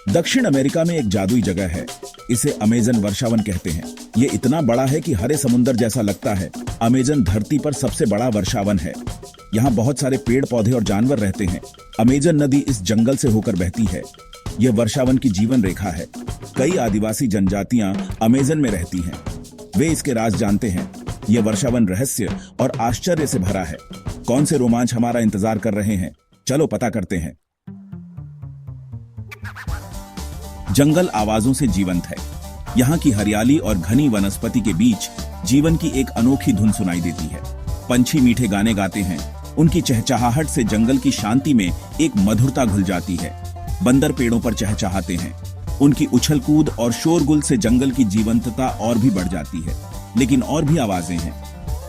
दक्षिण अमेरिका में एक जादुई जगह है। इसे अमेजन वर्षावन कहते हैं। ये इतना बड़ा है कि हरे समुंदर जैसा लगता है। अमेजन धरती पर सबसे बड़ा वर्षावन है। यहाँ बहुत सारे पेड़ पौधे और जानवर रहते हैं। अमेजन नदी इस जंगल से होकर बहती है। यह वर्षावन की जीवन रेखा है। कई आदिवासी जनजातियां अमेजन में रहती हैं। वे इसके राज जानते हैं। यह वर्षावन रहस्य और आश्चर्य से भरा है। कौन से रोमांच हमारा इंतजार कर रहे हैं, चलो पता करते हैं। जंगल आवाजों से जीवंत है। यहाँ की हरियाली और घनी वनस्पति के बीच जीवन की एक अनोखी धुन सुनाई देती है। पंछी मीठे गाने गाते हैं। उनकी चहचहाहट से जंगल की शांति में एक मधुरता घुल जाती है। बंदर पेड़ों पर चहचहाते हैं। उनकी उछल कूद और शोरगुल से जंगल की जीवंतता और भी बढ़ जाती है। लेकिन और भी आवाजें हैं।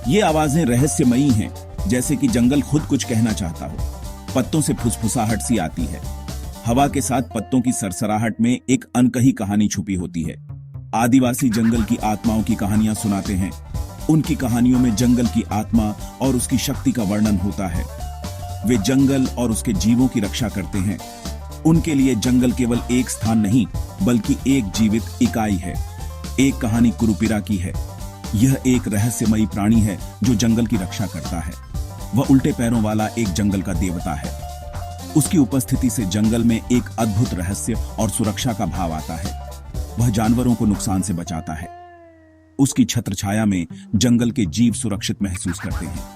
ये आवाजें रहस्यमयी हैं, जैसे कि जंगल खुद कुछ कहना चाहता हो। पत्तों से फुसफुसाहट सी आती है। हवा के साथ पत्तों की सरसराहट में एक अनकही कहानी छुपी होती है। आदिवासी जंगल की आत्माओं की कहानियां सुनाते हैं। उनकी कहानियों में जंगल की आत्मा और उसकी शक्ति का वर्णन होता है। वे जंगल और उसके जीवों की रक्षा करते हैं। उनके लिए जंगल केवल एक स्थान नहीं, बल्कि एक जीवित इकाई है। एक कहानी कुरुपिरा की है। यह एक रहस्यमयी प्राणी है जो जंगल की रक्षा करता है। वह उल्टे पैरों वाला एक जंगल का देवता है। उसकी उपस्थिति से जंगल में एक अद्भुत रहस्य और सुरक्षा का भाव आता है। वह जानवरों को नुकसान से बचाता है। उसकी छत्रछाया में जंगल के जीव सुरक्षित महसूस करते हैं।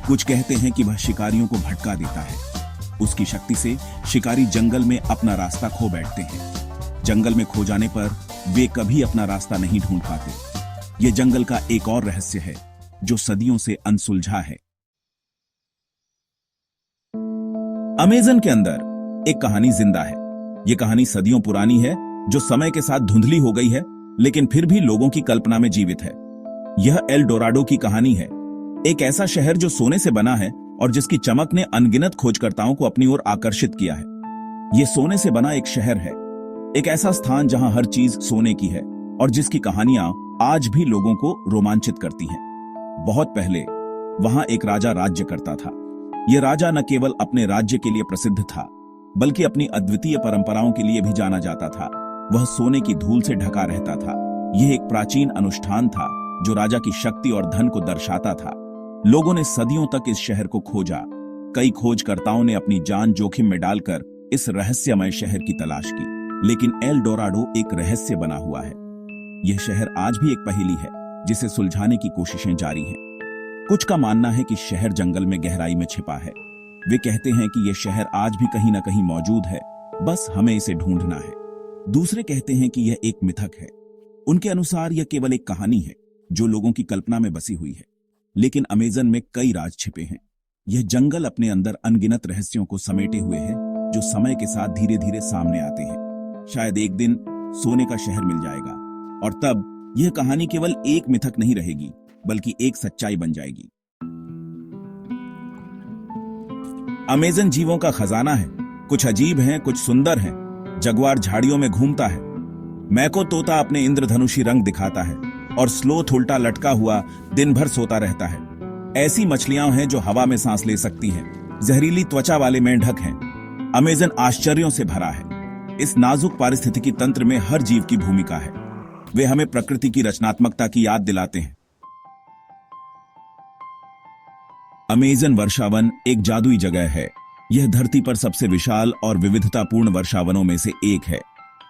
कुछ कहते हैं कि वह शिकारियों को भटका देता है। उसकी शक्ति से शिकारी जंगल में अपना रास्ता खो बैठते हैं। जंगल में खो जाने पर वे कभी अपना रास्ता नहीं ढूंढ पाते। यह जंगल का एक और रहस्य है जो सदियों से अनसुलझा है। अमेजन के अंदर एक कहानी जिंदा है। यह कहानी सदियों पुरानी है, जो समय के साथ धुंधली हो गई है, लेकिन फिर भी लोगों की कल्पना में जीवित है। यह एल डोराडो की कहानी है। एक ऐसा शहर जो सोने से बना है और जिसकी चमक ने अनगिनत खोजकर्ताओं को अपनी ओर आकर्षित किया है। यह सोने से बना एक शहर है, एक ऐसा स्थान जहां हर चीज सोने की है और जिसकी कहानियां आज भी लोगों को रोमांचित करती हैं। बहुत पहले वहां एक राजा राज्य करता था। यह राजा न केवल अपने राज्य के लिए प्रसिद्ध था, बल्कि अपनी अद्वितीय परंपराओं के लिए भी जाना जाता था। वह सोने की धूल से ढका रहता था। यह एक प्राचीन अनुष्ठान था जो राजा की शक्ति और धन को दर्शाता था। लोगों ने सदियों तक इस शहर को खोजा। कई खोजकर्ताओं ने अपनी जान जोखिम में डालकर इस रहस्यमय शहर की तलाश की, लेकिन एल डोराडो एक रहस्य बना हुआ है। यह शहर आज भी एक पहेली है जिसे सुलझाने की कोशिशें जारी हैं। कुछ का मानना है कि शहर जंगल में गहराई में छिपा है। वे कहते हैं कि यह शहर आज भी कहीं न कहीं मौजूद है, बस हमें इसे ढूंढना है। दूसरे कहते हैं कि यह एक मिथक है। उनके अनुसार यह केवल एक कहानी है जो लोगों की कल्पना में बसी हुई है। लेकिन अमेजन में कई राज छिपे हैं। यह जंगल अपने अंदर अनगिनत रहस्यों को समेटे हुए है जो समय के साथ धीरे धीरे सामने आते हैं। शायद एक दिन सोने का शहर मिल जाएगा और तब यह कहानी केवल एक मिथक नहीं रहेगी, बल्कि एक सच्चाई बन जाएगी। अमेजन जीवों का खजाना है। कुछ अजीब हैं, कुछ सुंदर हैं। जगुआर झाड़ियों में घूमता है। मैको तोता अपने इंद्रधनुषी रंग दिखाता है और स्लोथ उल्टा लटका हुआ दिन भर सोता रहता है। ऐसी मछलियां हैं जो हवा में सांस ले सकती हैं। जहरीली त्वचा वाले मेंढक हैं। अमेजन आश्चर्यों से भरा है। इस नाजुक पारिस्थितिकी तंत्र में हर जीव की भूमिका है। वे हमें प्रकृति की रचनात्मकता की याद दिलाते हैं। अमेजन वर्षावन एक जादुई जगह है। यह धरती पर सबसे विशाल और विविधतापूर्ण वर्षावनों में से एक है।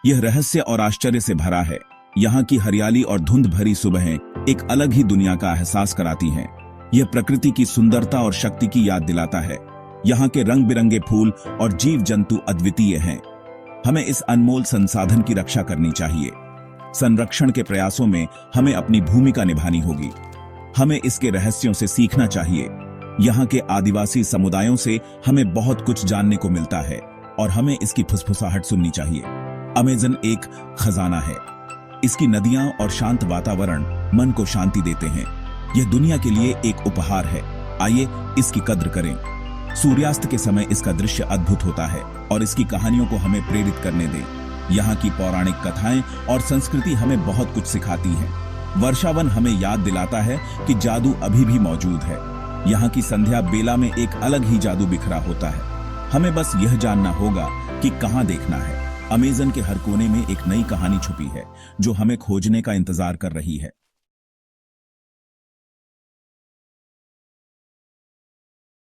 यह रहस्य और आश्चर्य से भरा है। यहाँ की हरियाली और धुंध भरी सुबहें एक अलग ही दुनिया का एहसास कराती हैं। यह प्रकृति की सुंदरता और शक्ति की याद दिलाता है। यहाँ के रंग बिरंगे फूल और जीव जंतु अद्वितीय हैं। हमें इस अनमोल संसाधन की रक्षा करनी चाहिए। संरक्षण के प्रयासों में हमें अपनी भूमिका निभानी होगी। हमें इसके रहस्यों से सीखना चाहिए। यहाँ के आदिवासी समुदायों से हमें बहुत कुछ जानने को मिलता है और हमें इसकी फुसफुसाहट सुननी चाहिए। अमेजन एक खजाना है। इसकी नदियां और शांत वातावरण मन को शांति देते हैं। यह दुनिया के लिए एक उपहार है। आइए इसकी कद्र करें। सूर्यास्त के समय इसका दृश्य अद्भुत होता है और इसकी कहानियों को हमें प्रेरित करने दें। यहाँ की पौराणिक कथाएं और संस्कृति हमें बहुत कुछ सिखाती है। वर्षावन हमें याद दिलाता है कि जादू अभी भी मौजूद है। यहाँ की संध्या बेला में एक अलग ही जादू बिखरा होता है। हमें बस यह जानना होगा कि कहां देखना है। अमेज़न के हर कोने में एक नई कहानी छुपी है जो हमें खोजने का इंतजार कर रही है।